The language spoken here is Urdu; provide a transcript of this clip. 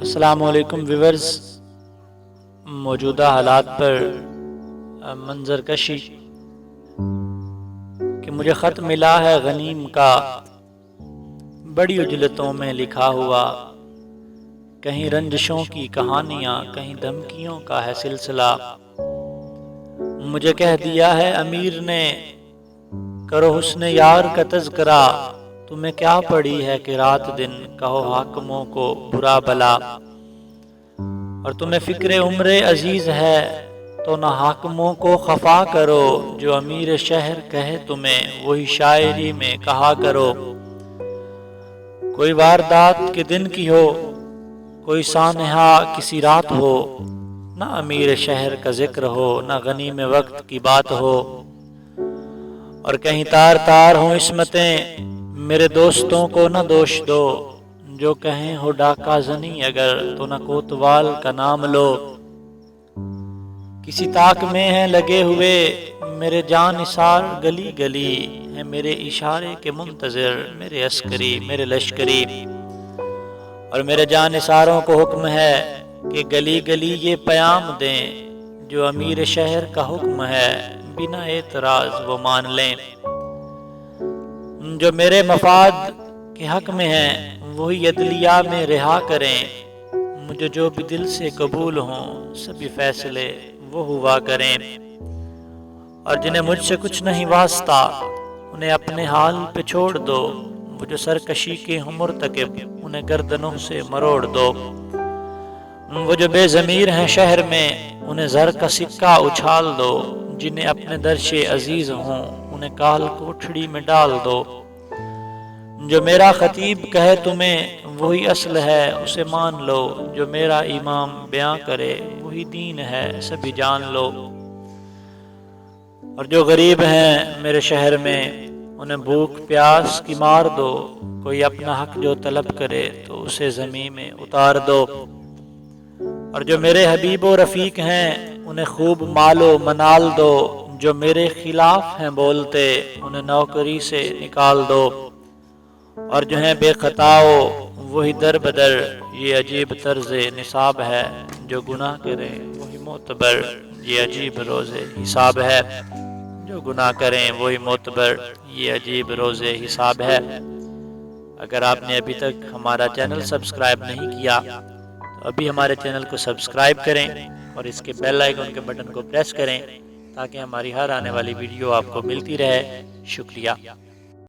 السلام علیکم ویورز، موجودہ حالات پر منظر کشی کہ مجھے خط ملا ہے غنیم کا، بڑی اجلتوں میں لکھا ہوا، کہیں رنجشوں کی کہانیاں، کہیں دھمکیوں کا ہے سلسلہ۔ مجھے کہہ دیا ہے امیر نے، کرو حسن یار کا تذکرہ، تمہیں کیا پڑی ہے کہ رات دن کہو حاکموں کو برا بلا۔ اور تمہیں فکر عمر عزیز ہے تو نہ حاکموں کو خفا کرو، جو امیر شہر کہے تمہیں وہی شاعری میں کہا کرو۔ کوئی واردات کے دن کی ہو، کوئی سانحہ کسی رات ہو، نہ امیر شہر کا ذکر ہو، نہ غنیم وقت کی بات ہو۔ اور کہیں تار تار ہوں عصمتیں، میرے دوستوں کو نہ دوش دو، جو کہیں ہو ڈاکہ زنی اگر تو نہ کوتوال کا نام لو۔ کسی طاق میں ہیں لگے ہوئے میرے جاں نثار، گلی گلی ہیں میرے اشارے کے منتظر، میرے عسکری میرے لشکری۔ اور میرے جاں نثاروں کو حکم ہے کہ گلی گلی یہ پیام دیں، جو امیر شہر کا حکم ہے بنا اعتراض وہ مان لیں۔ جو میرے مفاد کے حق میں ہیں وہی عدلیہ میں رہا کریں، مجھے جو بھی دل سے قبول ہوں سبھی فیصلے وہ ہوا کریں۔ اور جنہیں مجھ سے کچھ نہیں واسطہ انہیں اپنے حال پہ چھوڑ دو، وہ جو سرکشی کے ہوں مرتکب انہیں گردنوں سے مروڑ دو۔ وہ جو بے ضمیر ہیں شہر میں انہیں زر کا سکہ اچھال دو، جنہیں اپنے درش عزیز ہوں انہیں کال کوٹھڑی میں ڈال دو۔ جو میرا خطیب کہے تمہیں وہی اصل ہے اسے مان لو، جو میرا امام بیاں کرے وہی دین ہے سبھی جان لو۔ اور جو غریب ہیں میرے شہر میں انہیں بھوک پیاس کی مار دو، کوئی اپنا حق جو طلب کرے تو اسے زمین میں اتار دو۔ اور جو میرے حبیب و رفیق ہیں انہیں خوب مال و منال دو، جو میرے خلاف ہیں بولتے انہیں نوکری سے نکال دو۔ اور جو ہیں بے خطاؤ وہی در بدر، یہ عجیب طرز نصاب ہے، جو گناہ کرے وہی معتبر، یہ عجیب روز حساب ہے۔ جو گناہ کریں وہی معتبر، یہ عجیب روز حساب ہے۔ اگر آپ نے ابھی تک ہمارا چینل سبسکرائب نہیں کیا تو ابھی ہمارے چینل کو سبسکرائب کریں اور اس کے بیل آئیکن کے بٹن کو پریس کریں تاکہ ہماری ہر آنے والی ویڈیو آپ کو ملتی رہے۔ شکریہ۔